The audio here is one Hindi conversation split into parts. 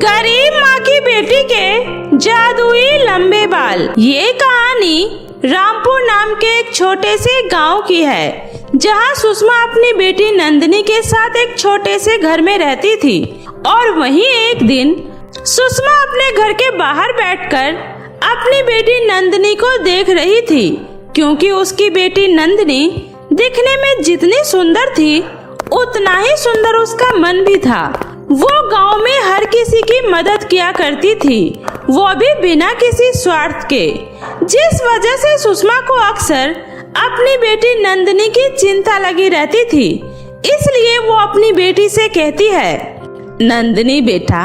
गरीब माँ की बेटी के जादुई लंबे बाल। ये कहानी रामपुर नाम के एक छोटे से गांव की है, जहां सुषमा अपनी बेटी नंदिनी के साथ एक छोटे से घर में रहती थी। और वहीं एक दिन सुषमा अपने घर के बाहर बैठकर अपनी बेटी नंदिनी को देख रही थी, क्योंकि उसकी बेटी नंदिनी दिखने में जितनी सुंदर थी उतना ही सुंदर उसका मन भी था। वो गांव में हर किसी की मदद किया करती थी, वो भी बिना किसी स्वार्थ के, जिस वजह से सुषमा को अक्सर अपनी बेटी नंदिनी की चिंता लगी रहती थी। इसलिए वो अपनी बेटी से कहती है, नंदिनी बेटा,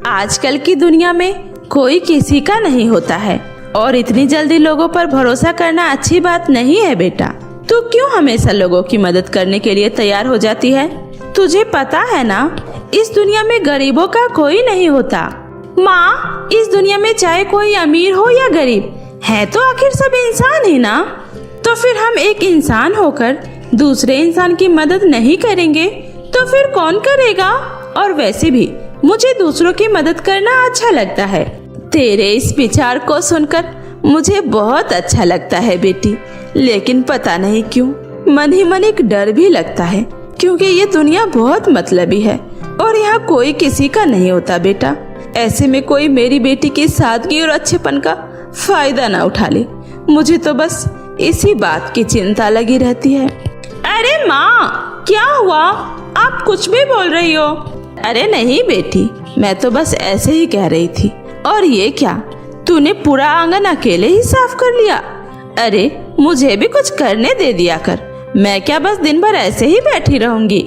आजकल की दुनिया में कोई किसी का नहीं होता है और इतनी जल्दी लोगों पर भरोसा करना अच्छी बात नहीं है बेटा। तू क्यों हमेशा लोगों की मदद करने के लिए तैयार हो जाती है? तुझे पता है ना, इस दुनिया में गरीबों का कोई नहीं होता। माँ, इस दुनिया में चाहे कोई अमीर हो या गरीब, है तो आखिर सब इंसान ही ना। तो फिर हम एक इंसान होकर दूसरे इंसान की मदद नहीं करेंगे तो फिर कौन करेगा? और वैसे भी मुझे दूसरों की मदद करना अच्छा लगता है। तेरे इस विचार को सुनकर मुझे बहुत अच्छा लगता है बेटी, लेकिन पता नहीं क्यों मन ही मन एक डर भी लगता है, क्योंकि ये दुनिया बहुत मतलबी है और यहाँ कोई किसी का नहीं होता बेटा। ऐसे में कोई मेरी बेटी की सादगी और अच्छेपन का फायदा ना उठा ले। मुझे तो बस इसी बात की चिंता लगी रहती है। अरे माँ, क्या हुआ? आप कुछ भी बोल रही हो? अरे नहीं बेटी, मैं तो बस ऐसे ही कह रही थी। और ये क्या, तूने पूरा आंगन अकेले ही साफ कर लिया? अरे मुझे भी कुछ करने दे दिया कर, मैं क्या बस दिन भर ऐसे ही बैठी रहूंगी?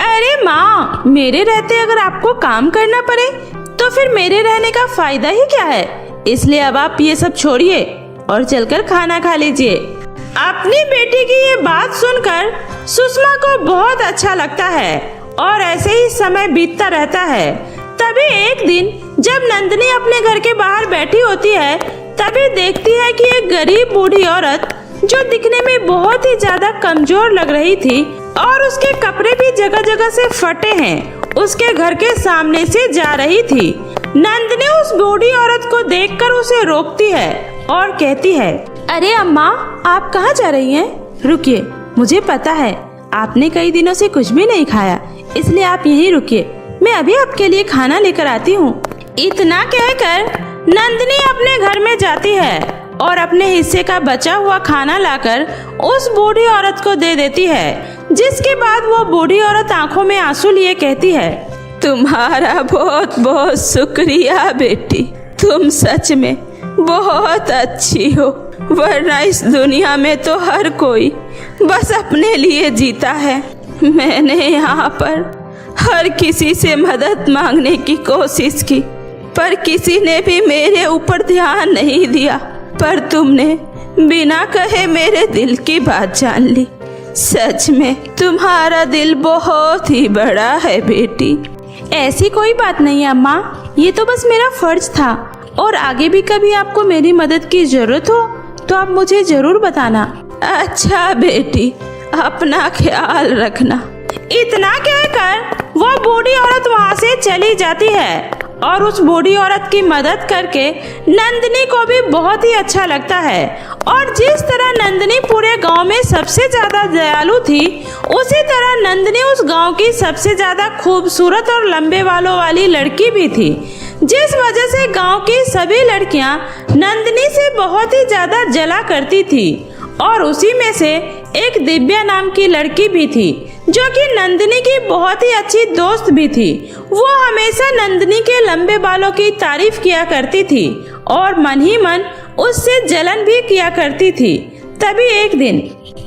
अरे माँ, मेरे रहते अगर आपको काम करना पड़े तो फिर मेरे रहने का फायदा ही क्या है? इसलिए अब आप ये सब छोड़िए और चलकर खाना खा लीजिए। अपनी बेटी की ये बात सुनकर सुषमा को बहुत अच्छा लगता है और ऐसे ही समय बीतता रहता है। तभी एक दिन जब नंदिनी अपने घर के बाहर बैठी होती है, तभी देखती है कि एक गरीब बूढ़ी औरत जो दिखने में बहुत ही ज्यादा कमजोर लग रही थी और उसके कपड़े भी जगह जगह से फटे हैं, उसके घर के सामने से जा रही थी। नंदिनी उस बूढ़ी औरत को देखकर उसे रोकती है और कहती है, अरे अम्मा, आप कहाँ जा रही हैं? रुकिए, मुझे पता है आपने कई दिनों से कुछ भी नहीं खाया, इसलिए आप यहीं रुकिए, मैं अभी आपके लिए खाना लेकर आती हूँ। इतना कहकर नंदिनी अपने घर में जाती है और अपने हिस्से का बचा हुआ खाना लाकर उस बूढ़ी औरत को दे देती है, जिसके बाद वो बूढ़ी औरत आंखों में आंसू लिए कहती है, तुम्हारा बहुत बहुत शुक्रिया बेटी, तुम सच में बहुत अच्छी हो, वरना इस दुनिया में तो हर कोई बस अपने लिए जीता है। मैंने यहाँ पर हर किसी से मदद मांगने की कोशिश की, पर किसी ने भी मेरे ऊपर ध्यान नहीं दिया, पर तुमने बिना कहे मेरे दिल की बात जान ली। सच में तुम्हारा दिल बहुत ही बड़ा है बेटी। ऐसी कोई बात नहीं अम्मा, ये तो बस मेरा फर्ज था, और आगे भी कभी आपको मेरी मदद की जरूरत हो तो आप मुझे जरूर बताना। अच्छा बेटी, अपना ख्याल रखना। इतना कहकर वो बूढ़ी औरत वहाँ से चली जाती है और उस बूढ़ी औरत की मदद करके नंदिनी को भी बहुत ही अच्छा लगता है। और जिस तरह नंदिनी पूरे गांव में सबसे ज्यादा दयालु थी, उसी तरह नंदिनी उस गांव की सबसे ज्यादा खूबसूरत और लंबे बालों वाली लड़की भी थी, जिस वजह से गांव की सभी लड़कियां नंदिनी से बहुत ही ज्यादा जला करती थी। और उसी में से एक दिव्या नाम की लड़की भी थी, जो कि नंदिनी की बहुत ही अच्छी दोस्त भी थी। वो हमेशा नंदिनी के लंबे बालों की तारीफ किया करती थी और मन ही मन उससे जलन भी किया करती थी। तभी एक दिन,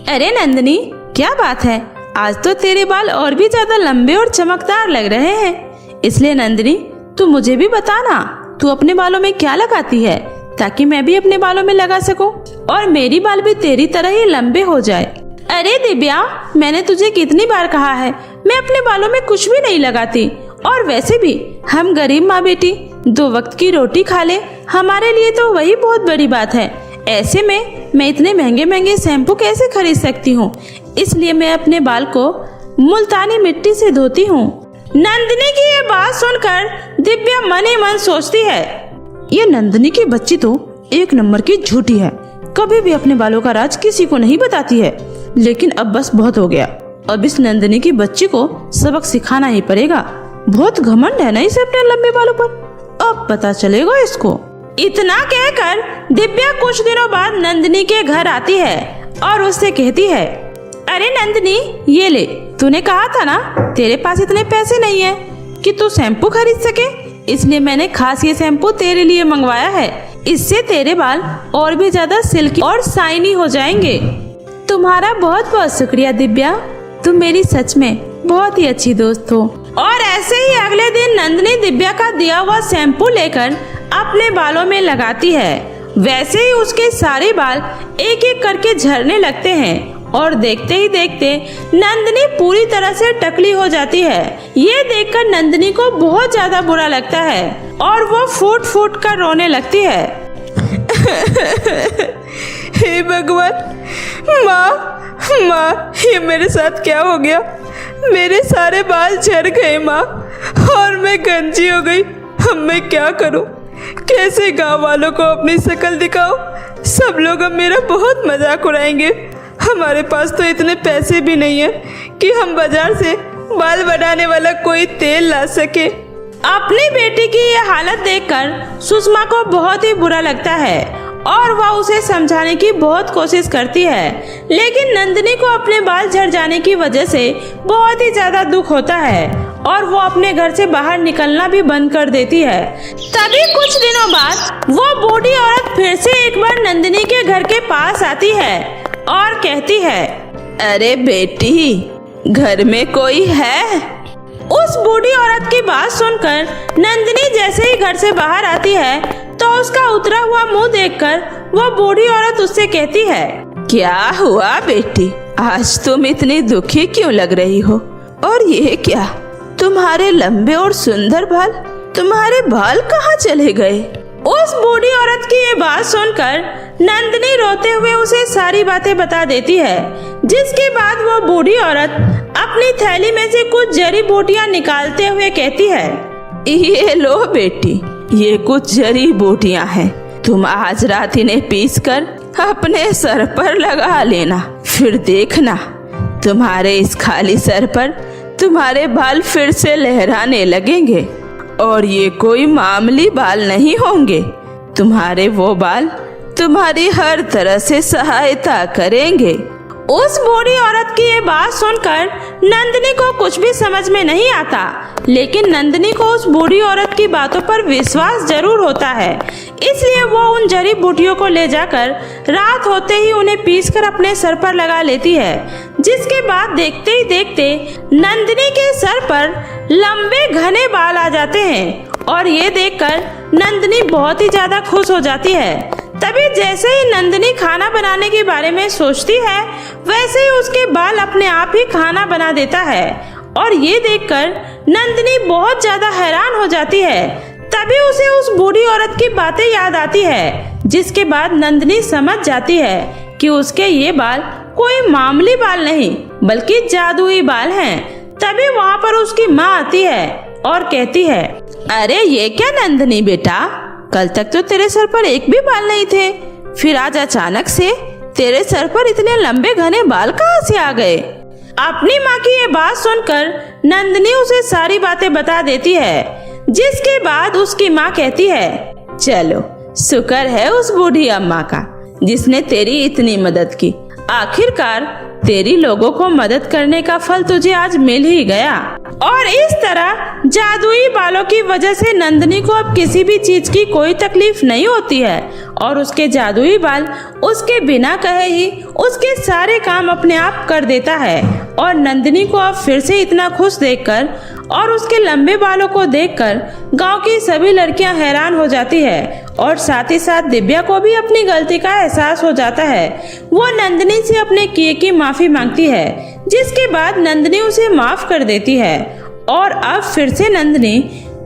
अरे नंदिनी, क्या बात है, आज तो तेरे बाल और भी ज्यादा लंबे और चमकदार लग रहे हैं। इसलिए नंदिनी, तू मुझे भी बताना, तू अपने बालों में क्या लगाती है, ताकि मैं भी अपने बालों में लगा सकूं और मेरी बाल भी तेरी तरह ही लंबे हो जाए। अरे दिव्या, मैंने तुझे कितनी बार कहा है, मैं अपने बालों में कुछ भी नहीं लगाती, और वैसे भी हम गरीब माँ बेटी 2 वक्त की रोटी खा ले, हमारे लिए तो वही बहुत बड़ी बात है। ऐसे में मैं इतने महंगे महंगे शैम्पू कैसे खरीद सकती हूँ? इसलिए मैं अपने बाल को मुल्तानी मिट्टी से धोती हूँ। नंदिनी की ये बात सुनकर दिव्या मन ही मन सोचती है, ये नंदिनी की बच्ची तो एक नंबर की झूठी है, कभी भी अपने बालों का राज किसी को नहीं बताती है। लेकिन अब बस बहुत हो गया, अब इस नंदिनी की बच्ची को सबक सिखाना ही पड़ेगा। बहुत घमंड है ना इसे अपने लंबे बालों पर, अब पता चलेगा इसको। इतना कहकर दिव्या कुछ दिनों बाद नंदिनी के घर आती है और उससे कहती है, अरे नंदिनी, ये ले, तूने कहा था ना तेरे पास इतने पैसे नहीं है कि तू शैम्पू खरीद सके, इसलिए मैंने खास ये शैम्पू तेरे लिए मंगवाया है। इससे तेरे बाल और भी ज्यादा सिल्की और शाइनी हो जाएंगे। तुम्हारा बहुत बहुत शुक्रिया दिव्या, तुम मेरी सच में बहुत ही अच्छी दोस्त हो। और ऐसे ही अगले दिन नंदिनी दिव्या का दिया हुआ शैम्पू लेकर अपने बालों में लगाती है। वैसे ही उसके सारे बाल एक एक करके झड़ने लगते हैं और देखते ही देखते नंदिनी पूरी तरह से टकली हो जाती है। ये देखकर नंदिनी को बहुत ज्यादा बुरा लगता है और वो फूट फूट कर रोने लगती है। हे भगवान, माँ, ये मेरे साथ क्या हो गया? मेरे सारे बाल झड़ गए माँ, और मैं गंजी हो गई। अब मैं क्या करूँ? कैसे गांव वालों को अपनी शक्ल दिखाऊं? सब लोग अब मेरा बहुत मजाक उड़ाएंगे। हमारे पास तो इतने पैसे भी नहीं है कि हम बाजार से बाल बनाने वाला कोई तेल ला सके। अपनी बेटी की ये हालत देखकर सुषमा को बहुत ही बुरा लगता है और वह उसे समझाने की बहुत कोशिश करती है, लेकिन नंदिनी को अपने बाल झड़ जाने की वजह से बहुत ही ज्यादा दुख होता है और वो अपने घर से बाहर निकलना भी बंद कर देती है। तभी कुछ दिनों बाद वो बूढ़ी औरत फिर से एक बार नंदिनी के घर के पास आती है और कहती है, अरे बेटी, घर में कोई है? उस बूढ़ी औरत की बात सुनकर नंदिनी जैसे ही घर से बाहर आती है तो उसका उतरा हुआ मुंह देखकर वो बूढ़ी औरत उससे कहती है, क्या हुआ बेटी, आज तुम इतनी दुखी क्यों लग रही हो? और ये क्या, तुम्हारे लंबे और सुंदर बाल, तुम्हारे बाल कहाँ चले गए? उस बूढ़ी औरत की ये बात सुनकर नंदिनी रोते हुए उसे सारी बातें बता देती है, जिसके बाद वो बूढ़ी औरत अपनी थैली में से कुछ जड़ी बूटियां निकालते हुए कहती है, ये लो बेटी, ये कुछ जड़ी बूटियां हैं, तुम आज रात इन्हें पीसकर अपने सर पर लगा लेना, फिर देखना तुम्हारे इस खाली सर पर तुम्हारे बाल फिर से लहराने लगेंगे। और ये कोई मामूली बाल नहीं होंगे, तुम्हारे वो बाल तुम्हारी हर तरह से सहायता करेंगे। उस बूढ़ी औरत की ये बात सुनकर नंदिनी को कुछ भी समझ में नहीं आता, लेकिन नंदिनी को उस बूढ़ी औरत की बातों पर विश्वास जरूर होता है, इसलिए वो उन जड़ी बूटियों को ले जाकर रात होते ही उन्हें पीसकर अपने सर पर लगा लेती है, जिसके बाद देखते ही देखते नंदिनी के सर पर लंबे घने बाल आ जाते हैं और ये देखकर नंदिनी बहुत ही ज्यादा खुश हो जाती है। तभी जैसे ही नंदिनी खाना बनाने के बारे में सोचती है, वैसे ही उसके बाल अपने आप ही खाना बना देता है और ये देखकर नंदिनी बहुत ज्यादा हैरान हो जाती है। तभी उसे उस बूढ़ी औरत की बातें याद आती है, जिसके बाद नंदिनी समझ जाती है कि उसके ये बाल कोई मामूली बाल नहीं बल्कि जादुई बाल हैं। तभी वहाँ पर उसकी माँ आती है और कहती है, अरे ये क्या नंदिनी बेटा, कल तक तो तेरे सर पर एक भी बाल नहीं थे, फिर आज अचानक से तेरे सर पर इतने लंबे घने बाल कहाँ से आ गए? अपनी माँ की ये बात सुनकर नंदिनी उसे सारी बातें बता देती है, जिसके बाद उसकी माँ कहती है, चलो शुक्र है उस बूढ़ी अम्मा का जिसने तेरी इतनी मदद की, आखिरकार तेरी लोगों को मदद करने का फल तुझे आज मिल ही गया। और इस तरह जादुई बालों की वजह से नंदिनी को अब किसी भी चीज की कोई तकलीफ नहीं होती है और उसके जादुई बाल उसके बिना कहे ही उसके सारे काम अपने आप कर देता है। और नंदिनी को अब फिर से इतना खुश देखकर और उसके लंबे बालों को देखकर गांव की सभी लड़कियां हैरान हो जाती है और साथ ही साथ दिव्या को भी अपनी गलती का एहसास हो जाता है। वो नंदिनी से अपने किए की माफी मांगती है, जिसके बाद नंदिनी उसे माफ कर देती है और अब फिर से नंदिनी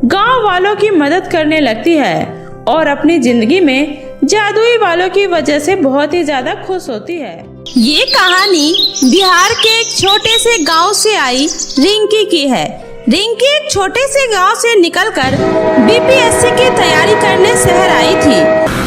गांव वालों की मदद करने लगती है और अपनी जिंदगी में जादुई बालों की वजह से बहुत ही ज्यादा खुश होती है। ये कहानी बिहार के एक छोटे से गांव से आई रिंकी की है। रिंकी एक छोटे से गांव से निकलकर बीपीएससी की तैयारी करने शहर आई थी।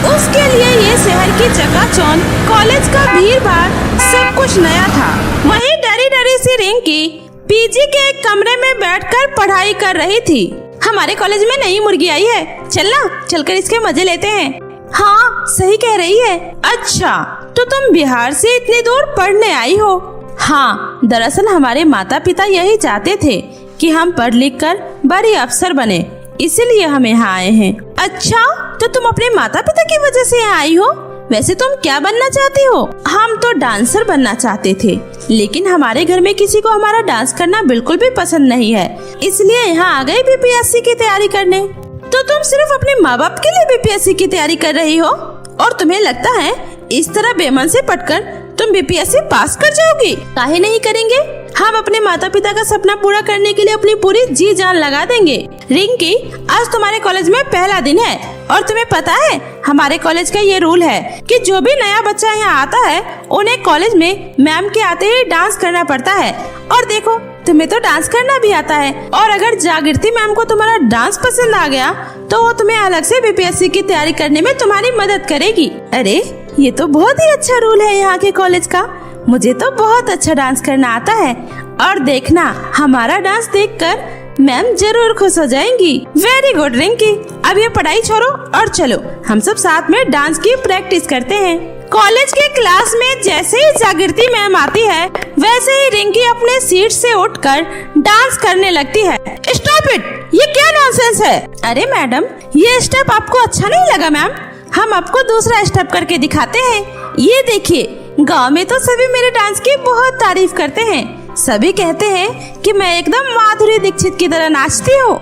उसके लिए ये शहर की चकाचौंध, कॉलेज का भीड़-भाड़, सब कुछ नया था। वहीं डरी डरी सी रिंकी पीजी के एक कमरे में बैठकर पढ़ाई कर रही थी। हमारे कॉलेज में नई मुर्गी आई है, चलकर इसके मजे लेते हैं। हाँ, सही कह रही है। अच्छा, तो तुम बिहार से इतनी दूर पढ़ने आई हो? हाँ, दरअसल हमारे माता पिता यही चाहते थे कि हम पढ़ लिख कर बड़े अफसर बने, इसीलिए हम यहाँ आए हैं। अच्छा, तो तुम अपने माता पिता की वजह से यहाँ आई हो? वैसे तुम क्या बनना चाहती हो? हम तो डांसर बनना चाहते थे, लेकिन हमारे घर में किसी को हमारा डांस करना बिल्कुल भी पसंद नहीं है, इसलिए यहाँ आ गए बीपीएससी की तैयारी करने। तो तुम सिर्फ अपने माँ बाप के लिए बीपीएससी की तैयारी कर रही हो और तुम्हें लगता है इस तरह बेमन से पढ़कर तुम बीपीएससी पास कर जाओगी? काहे नहीं करेंगे, हम अपने माता पिता का सपना पूरा करने के लिए अपनी पूरी जी जान लगा देंगे। रिंकी, आज तुम्हारे कॉलेज में पहला दिन है और तुम्हें पता है हमारे कॉलेज का ये रूल है कि जो भी नया बच्चा यहाँ आता है उन्हें कॉलेज में मैम के आते ही डांस करना पड़ता है। और देखो, तुम्हें तो डांस करना भी आता है, और अगर जागृति मैम को तुम्हारा डांस पसंद आ गया तो वो तुम्हें अलग से बीपीएससी की तैयारी करने में तुम्हारी मदद करेगी। अरे, ये तो बहुत ही अच्छा रूल है यहाँ के कॉलेज का। मुझे तो बहुत अच्छा डांस करना आता है, और देखना, हमारा डांस देखकर मैम जरूर खुश हो जाएंगी। वेरी गुड रिंकी, अब ये पढ़ाई छोड़ो और चलो हम सब साथ में डांस की प्रैक्टिस करते हैं। कॉलेज के क्लास में जैसे ही जागृति मैम आती है, वैसे ही रिंकी अपने सीट से उठकर डांस करने लगती है। स्टॉप इट, ये क्या नॉनसेंस है? अरे मैडम, ये स्टेप आपको अच्छा नहीं लगा? मैम, हम आपको दूसरा स्टेप करके दिखाते हैं। ये देखिए, गांव में तो सभी मेरे डांस की बहुत तारीफ करते हैं। सभी कहते हैं कि मैं एकदम माधुरी दीक्षित की तरह नाचती हूँ।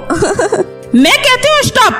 मैं कहती हूँ स्टॉप,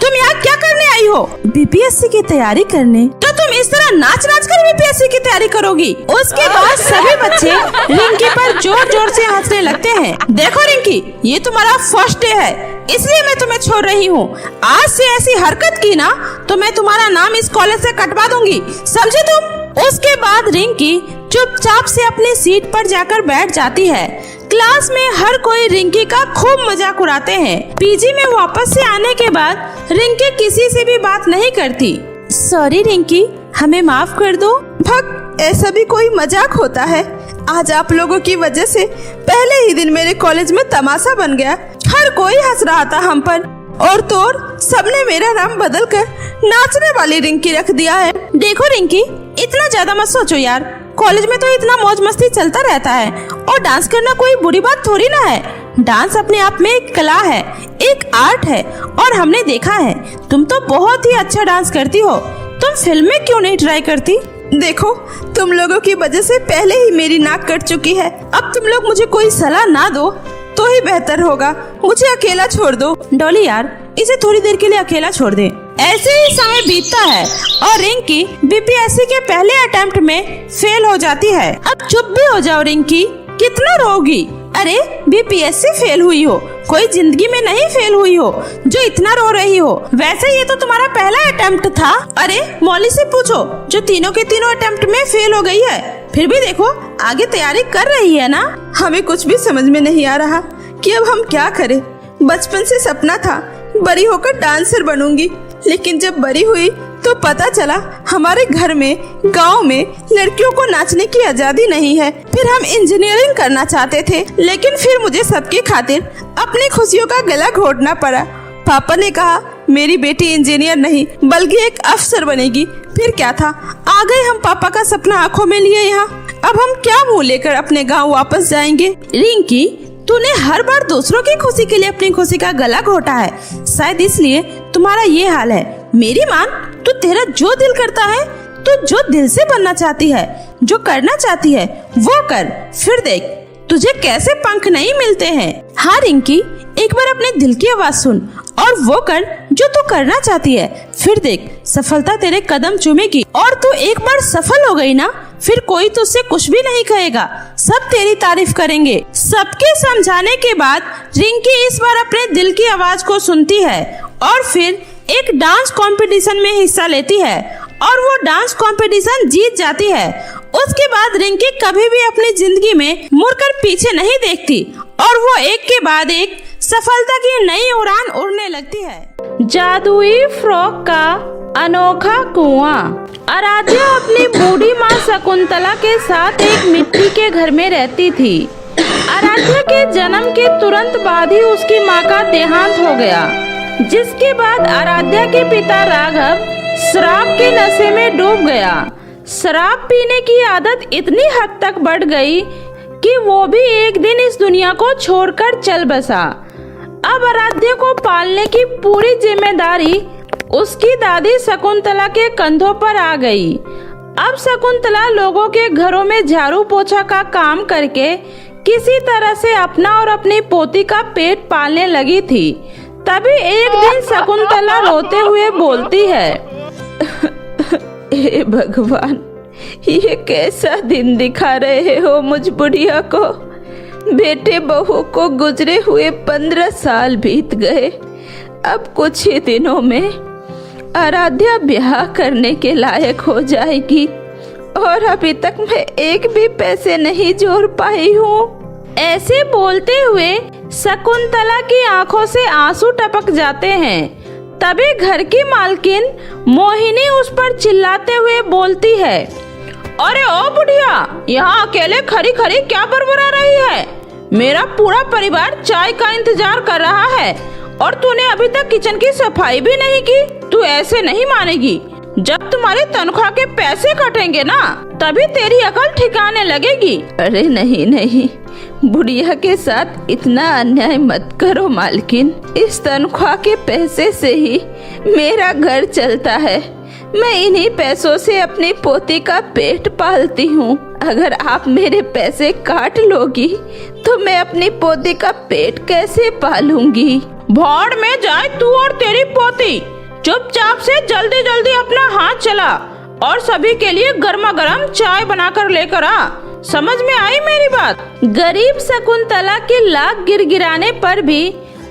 तुम यहाँ क्या करने आई हो? बीपीएससी की तैयारी करने। तो तुम इस तरह नाच नाच कर बीपीएससी की तैयारी करोगी? उसके बाद सभी बच्चे रिंकी पर जोर जोर से हंसने लगते हैं। देखो रिंकी, ये तुम्हारा फर्स्ट डे है, इसलिए मैं तुम्हें छोड़ रही हूँ। आज से ऐसी हरकत की ना तो मैं तुम्हारा नाम इस कॉलेज से कटवा दूंगी, समझे तुम? उसके बाद रिंकी चुपचाप से अपनी सीट पर जाकर बैठ जाती है। क्लास में हर कोई रिंकी का खूब मजाक उड़ाते हैं। पीजी में वापस से आने के बाद रिंकी किसी से भी बात नहीं करती। सॉरी रिंकी, हमें माफ कर दो। भग, ऐसा भी कोई मजाक होता है? आज आप लोगों की वजह से पहले ही दिन मेरे कॉलेज में तमाशा बन गया। हर कोई हंस रहा था हम पर, और तो और सबने मेरा नाम बदल कर नाचने वाली रिंकी रख दिया है। देखो रिंकी, इतना ज्यादा मत सोचो यार, कॉलेज में तो इतना मौज मस्ती चलता रहता है, और डांस करना कोई बुरी बात थोड़ी ना है। डांस अपने आप में एक कला है, एक आर्ट है, और हमने देखा है तुम तो बहुत ही अच्छा डांस करती हो। तुम फिल्म में क्यों नहीं ट्राई करती? देखो, तुम लोगों की वजह से पहले ही मेरी नाक कट चुकी है। अब तुम लोग मुझे कोई सलाह ना दो तो ही बेहतर होगा। मुझे अकेला छोड़ दो। डॉली यार, इसे थोड़ी देर के लिए अकेला छोड़ दे। ऐसे ही समय बीतता है और रिंकी बीपीएससी के पहले अटेम्प्ट में फेल हो जाती है। अब चुप भी हो जाओ रिंकी, कितना रोगी? अरे, बीपीएससी फेल हुई हो, कोई जिंदगी में नहीं फेल हुई हो जो इतना रो रही हो। वैसे ये तो तुम्हारा पहला अटेम्प्ट था। अरे, मौली से पूछो जो तीनों के तीनों अटेम्प्ट में फेल हो गई है, फिर भी देखो आगे तैयारी कर रही है ना। हमें कुछ भी समझ में नहीं आ रहा कि अब हम क्या करें। बचपन से सपना था बड़ी होकर डांसर बनूंगी, लेकिन जब बड़ी हुई तो पता चला हमारे घर में, गांव में लड़कियों को नाचने की आजादी नहीं है। फिर हम इंजीनियरिंग करना चाहते थे, लेकिन फिर मुझे सबकी खातिर अपनी खुशियों का गला घोटना पड़ा। पापा ने कहा मेरी बेटी इंजीनियर नहीं बल्कि एक अफसर बनेगी। फिर क्या था, आ गए हम पापा का सपना आंखों में लिए यहाँ। अब हम क्या मुंह लेकर अपने गाँव वापस जाएंगे? रिंकी, तूने हर बार दूसरों की खुशी के लिए अपनी खुशी का गला घोटा है, शायद इसलिए तुम्हारा ये हाल है। मेरी मान, तू तेरा जो दिल करता है, तू जो दिल से बनना चाहती है, जो करना चाहती है वो कर, फिर देख तुझे कैसे पंख नहीं मिलते हैं। हाँ रिंकी, एक बार अपने दिल की आवाज सुन और वो कर जो तू करना चाहती है, फिर देख सफलता तेरे कदम चूमेगी। और तू एक बार सफल हो गई ना, फिर कोई तुझसे कुछ भी नहीं कहेगा, सब तेरी तारीफ करेंगे। सबके समझाने के बाद रिंकी इस बार अपने दिल की आवाज को सुनती है और फिर एक डांस कंपटीशन में हिस्सा लेती है और वो डांस कंपटीशन जीत जाती है। उसके बाद रिंकी कभी भी अपनी जिंदगी में मुड़कर पीछे नहीं देखती और वो एक के बाद एक सफलता की नई उड़ान उड़ने लगती है। जादुई फ्रॉक का अनोखा कुआं। आराध्या अपनी बूढ़ी माँ शकुंतला के साथ एक मिट्टी के घर में रहती थी। आराध्या के जन्म के तुरंत बाद ही उसकी माँ का देहांत हो गया, जिसके बाद आराध्या के पिता राघव शराब के नशे में डूब गया। शराब पीने की आदत इतनी हद तक बढ़ गई कि वो भी एक दिन इस दुनिया को छोड़कर चल बसा। अब आराध्या को पालने की पूरी जिम्मेदारी उसकी दादी शकुंतला के कंधों पर आ गई। अब शकुंतला लोगों के घरों में झाड़ू पोछा का काम करके किसी तरह से अपना और अपनी पोती का पेट पालने लगी थी। तभी एक दिन शकुंतला रोते हुए बोलती है, हे भगवान, ये कैसा दिन दिखा रहे हो मुझ बुढ़िया को। बेटे बहू को गुजरे हुए 15 साल बीत गए। अब कुछ ही दिनों में आराध्या ब्याह करने के लायक हो जाएगी और अभी तक मैं एक भी पैसे नहीं जोड़ पाई हूँ। ऐसे बोलते हुए शकुंतला की आंखों से आंसू टपक जाते हैं। तभी घर की मालकिन मोहिनी उस पर चिल्लाते हुए बोलती है, अरे ओ बुढ़िया, यहाँ अकेले खरी खरी क्या बरबरा रही है? मेरा पूरा परिवार चाय का इंतजार कर रहा है और तूने अभी तक किचन की सफाई भी नहीं की। तू ऐसे नहीं मानेगी। जब तुम्हारी तनख्वाह के पैसे कटेंगे ना, तभी तेरी अकल ठिकाने लगेगी। अरे नहीं नहीं, बुढ़िया के साथ इतना अन्याय मत करो मालकिन। इस तनख्वाह के पैसे से ही मेरा घर चलता है। मैं इन्हीं पैसों से अपनी पोती का पेट पालती हूँ। अगर आप मेरे पैसे काट लोगी तो मैं अपनी पोती का पेट कैसे पालूंगी? भाड़ में जाए तू और तेरी पोती। चुपचाप से जल्दी जल्दी अपना हाथ चला और सभी के लिए गर्मा गर्म चाय बनाकर लेकर आ। समझ में आई मेरी बात? गरीब शकुंतला के लाख गिरगिराने पर भी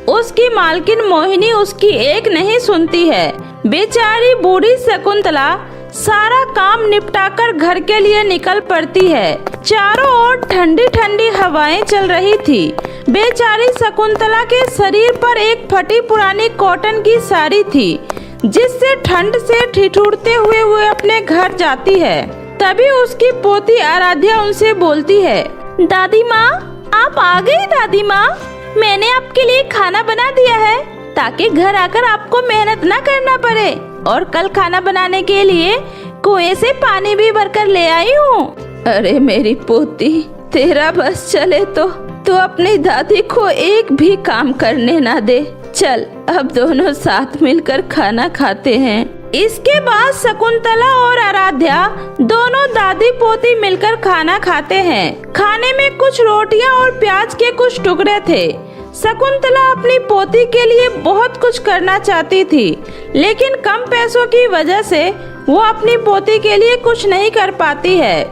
उसकी मालकिन मोहिनी उसकी एक नहीं सुनती है। बेचारी बूढ़ी शकुंतला सारा काम निपटाकर घर के लिए निकल पड़ती है। चारों ओर ठंडी ठंडी हवाएं चल रही थी। बेचारी शकुंतला के शरीर पर एक फटी पुरानी कॉटन की साड़ी थी, जिससे ठंड से ठिठुरते हुए वो अपने घर जाती है। तभी उसकी पोती आराध्या उनसे बोलती है, दादी माँ, आप आ गई दादी माँ। मैंने आपके लिए खाना बना दिया है ताकि घर आकर आपको मेहनत न करना पड़े, और कल खाना बनाने के लिए कुएं से पानी भी भरकर ले आई हूँ। अरे मेरी पोती, तेरा बस चले तो अपनी दादी को एक भी काम करने ना दे। चल अब दोनों साथ मिलकर खाना खाते हैं। इसके बाद शकुंतला और आराध्या दोनों दादी पोती मिलकर खाना खाते हैं। खाने में कुछ रोटियां और प्याज के कुछ टुकड़े थे। शकुंतला अपनी पोती के लिए बहुत कुछ करना चाहती थी, लेकिन कम पैसों की वजह से वो अपनी पोती के लिए कुछ नहीं कर पाती है।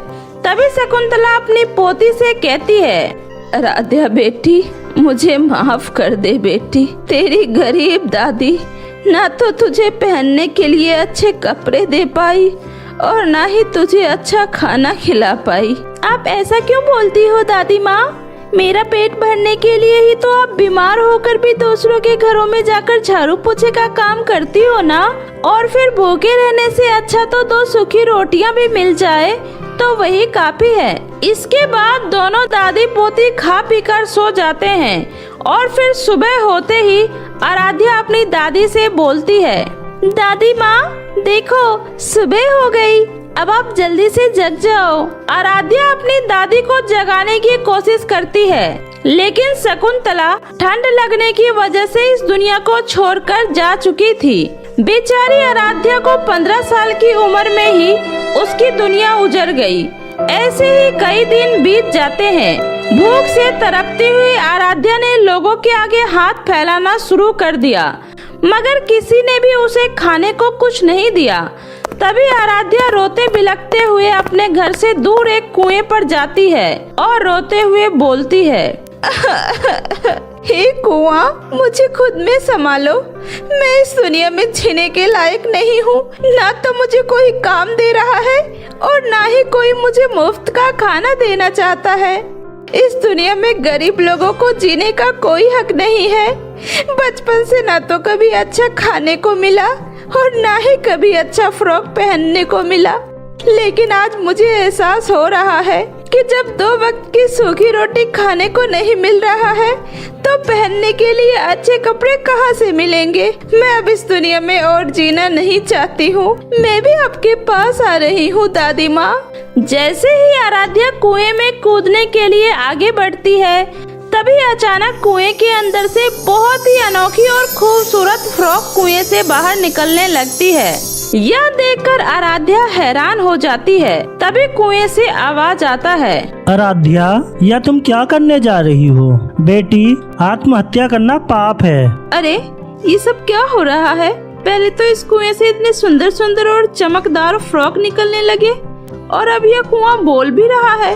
तभी शकुंतला अपनी पोती से कहती है, आराध्या बेटी, मुझे माफ कर दे बेटी। तेरी गरीब दादी ना तो तुझे पहनने के लिए अच्छे कपड़े दे पाई और ना ही तुझे अच्छा खाना खिला पाई। आप ऐसा क्यों बोलती हो दादी माँ? मेरा पेट भरने के लिए ही तो आप बीमार होकर भी दूसरों के घरों में जाकर झाड़ू पोछे का काम करती हो ना। और फिर भूखे रहने से अच्छा तो 2 सूखी रोटियां भी मिल जाए तो वही काफी है। इसके बाद दोनों दादी पोती खा पीकर सो जाते हैं और फिर सुबह होते ही आराध्या अपनी दादी से बोलती है, दादी माँ देखो सुबह हो गई, अब आप जल्दी से जग जाओ। आराध्या अपनी दादी को जगाने की कोशिश करती है, लेकिन शकुंतला ठंड लगने की वजह से इस दुनिया को छोड़कर जा चुकी थी। बेचारी आराध्या को 15 साल की उम्र में ही उसकी दुनिया उजड़ गई। ऐसे ही कई दिन बीत जाते हैं। भूख से तड़पती हुई आराध्या ने लोगों के आगे हाथ फैलाना शुरू कर दिया, मगर किसी ने भी उसे खाने को कुछ नहीं दिया। तभी आराध्या रोते बिलखते हुए अपने घर से दूर एक कुएं पर जाती है और रोते हुए बोलती है, हे कुआं, मुझे खुद में संभालो। मैं इस दुनिया में जीने के लायक नहीं हूँ। ना तो मुझे कोई काम दे रहा है और ना ही कोई मुझे मुफ्त का खाना देना चाहता है। इस दुनिया में गरीब लोगों को जीने का कोई हक नहीं है। बचपन से ना तो कभी अच्छा खाने को मिला और ना ही कभी अच्छा फ्रॉक पहनने को मिला, लेकिन आज मुझे एहसास हो रहा है कि जब 2 वक्त की सूखी रोटी खाने को नहीं मिल रहा है तो पहनने के लिए अच्छे कपड़े कहाँ से मिलेंगे। मैं अब इस दुनिया में और जीना नहीं चाहती हूँ। मैं भी आपके पास आ रही हूँ दादी माँ। जैसे ही आराध्या कुएं में कूदने के लिए आगे बढ़ती है, तभी अचानक कुएं के अंदर से बहुत ही अनोखी और खूबसूरत फ्रॉक कुएं से बाहर निकलने लगती है। यह देखकर आराध्या हैरान हो जाती है। तभी कुएं से आवाज आता है, आराध्या, यह तुम क्या करने जा रही हो? बेटी, आत्महत्या करना पाप है। अरे ये सब क्या हो रहा है? पहले तो इस कुएं से इतने सुंदर सुंदर और चमकदार फ्रॉक निकलने लगे और अब यह कुआं बोल भी रहा है।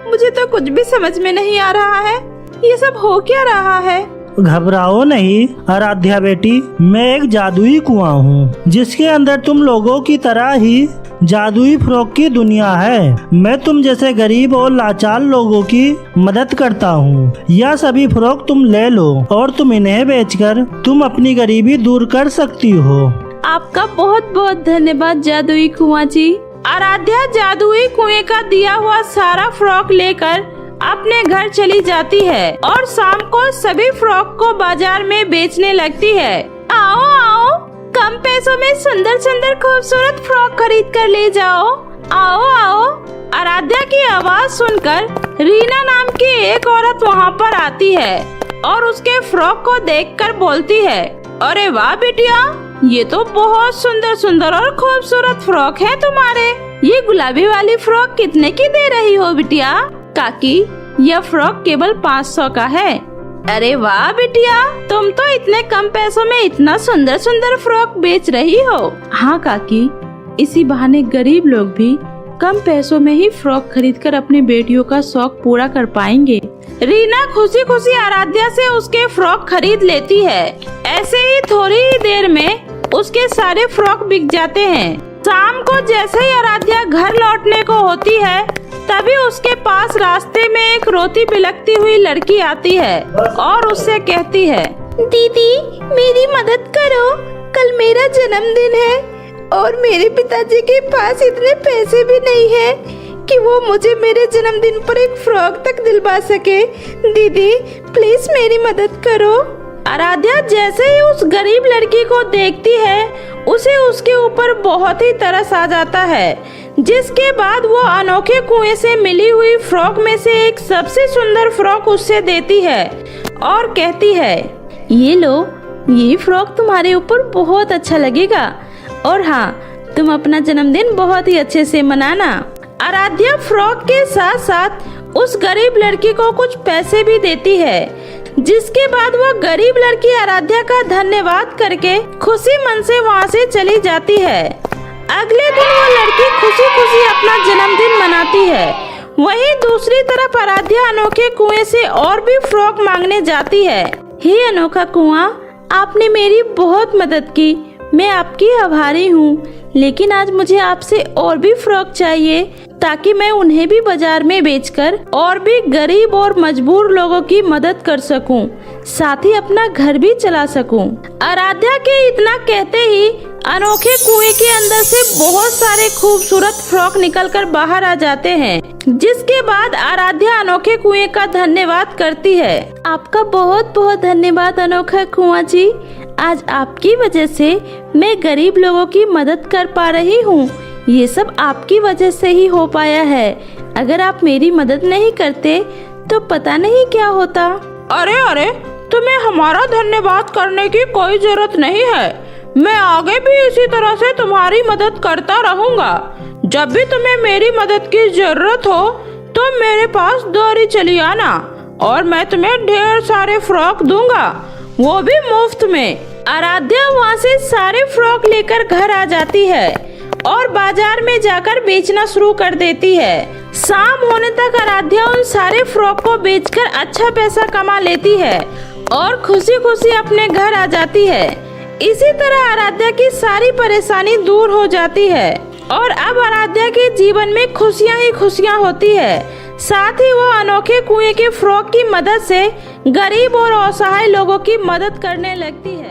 मुझे तो कुछ भी समझ में नहीं आ रहा है। ये सब हो क्या रहा है? घबराओ नहीं आराध्या बेटी, मैं एक जादुई कुआं हूँ जिसके अंदर तुम लोगों की तरह ही जादुई फ्रॉक की दुनिया है। मैं तुम जैसे गरीब और लाचार लोगों की मदद करता हूँ। यह सभी फ्रॉक तुम ले लो और तुम इन्हें बेचकर तुम अपनी गरीबी दूर कर सकती हो। आपका बहुत बहुत धन्यवाद जादुई कुआं जी। आराध्या जादुई कुएं का दिया हुआ सारा फ्रॉक लेकर अपने घर चली जाती है और शाम को सभी फ्रॉक को बाजार में बेचने लगती है। आओ आओ, कम पैसों में सुंदर सुंदर खूबसूरत फ्रॉक खरीद कर ले जाओ। आओ आओ। आराध्या की आवाज सुनकर रीना नाम की एक औरत वहाँ पर आती है और उसके फ्रॉक को देखकर बोलती है, अरे वाह बिटिया, ये तो बहुत सुंदर सुंदर और खूबसूरत फ्रॉक है तुम्हारे। ये गुलाबी वाली फ्रॉक कितने की दे रही हो बिटिया? काकी, यह फ्रॉक केवल 500 का है। अरे वाह बिटिया, तुम तो इतने कम पैसों में इतना सुंदर सुंदर फ्रॉक बेच रही हो। हाँ काकी, इसी बहाने गरीब लोग भी कम पैसों में ही फ्रॉक खरीदकर अपनी बेटियों का शौक पूरा कर पाएंगे। रीना खुशी खुशी आराध्या से उसके फ्रॉक खरीद लेती है। ऐसे ही थोड़ी ही देर में उसके सारे फ्रॉक बिक जाते हैं। शाम को जैसे ही आराध्या घर लौटने को होती है, तभी उसके पास रास्ते में एक रोती बिलखती हुई लड़की आती है और उससे कहती है, दीदी मेरी मदद करो, कल मेरा जन्मदिन है और मेरे पिताजी के पास इतने पैसे भी नहीं है कि वो मुझे मेरे जन्मदिन पर एक फ्रॉक तक दिलवा सके। दीदी प्लीज मेरी मदद करो। आराध्या जैसे ही उस गरीब लड़की को देखती है, उसे उसके ऊपर बहुत ही तरस आ जाता है, जिसके बाद वो अनोखे कुएं से मिली हुई फ्रॉक में से एक सबसे सुंदर फ्रॉक उससे देती है और कहती है, ये लो, ये फ्रॉक तुम्हारे ऊपर बहुत अच्छा लगेगा और हाँ, तुम अपना जन्मदिन बहुत ही अच्छे से मनाना। आराध्या फ्रॉक के साथ साथ उस गरीब लड़की को कुछ पैसे भी देती है, जिसके बाद वह गरीब लड़की आराध्या का धन्यवाद करके खुशी मन से वहाँ से चली जाती है। अगले दिन वो लड़की खुशी खुशी अपना जन्मदिन मनाती है। वहीं दूसरी तरफ आराध्या अनोखे कुएं से और भी फ्रॉक मांगने जाती है। हे अनोखा कुआं, आपने मेरी बहुत मदद की, मैं आपकी आभारी हूँ, लेकिन आज मुझे आपसे और भी फ्रॉक चाहिए ताकि मैं उन्हें भी बाजार में बेचकर और भी गरीब और मजबूर लोगों की मदद कर सकूं, साथ ही अपना घर भी चला सकूं। आराध्या के इतना कहते ही अनोखे कुएं के अंदर से बहुत सारे खूबसूरत फ्रॉक निकलकर बाहर आ जाते हैं, जिसके बाद आराध्या अनोखे कुएं का धन्यवाद करती है। आपका बहुत बहुत धन्यवाद अनोखा कुआं जी, आज आपकी वजह से मैं गरीब लोगों की मदद कर पा रही हूँ। ये सब आपकी वजह से ही हो पाया है। अगर आप मेरी मदद नहीं करते तो पता नहीं क्या होता। अरे अरे, तुम्हें हमारा धन्यवाद करने की कोई जरूरत नहीं है। मैं आगे भी इसी तरह से तुम्हारी मदद करता रहूंगा। जब भी तुम्हें मेरी मदद की जरूरत हो तो मेरे पास दौड़ी चली आना और मैं तुम्हें ढेर सारे फ्रॉक दूंगा, वो भी मुफ्त में। आराध्या वहाँ से सारे फ्रॉक लेकर घर आ जाती है और बाजार में जाकर बेचना शुरू कर देती है। शाम होने तक आराध्या उन सारे फ्रॉक को बेचकर अच्छा पैसा कमा लेती है और खुशी खुशी अपने घर आ जाती है। इसी तरह आराध्या की सारी परेशानी दूर हो जाती है और अब आराध्या के जीवन में खुशियां ही खुशियां होती है। साथ ही वो अनोखे कुएं के फ्रॉक की मदद से गरीब और असहाय लोगों की मदद करने लगती है।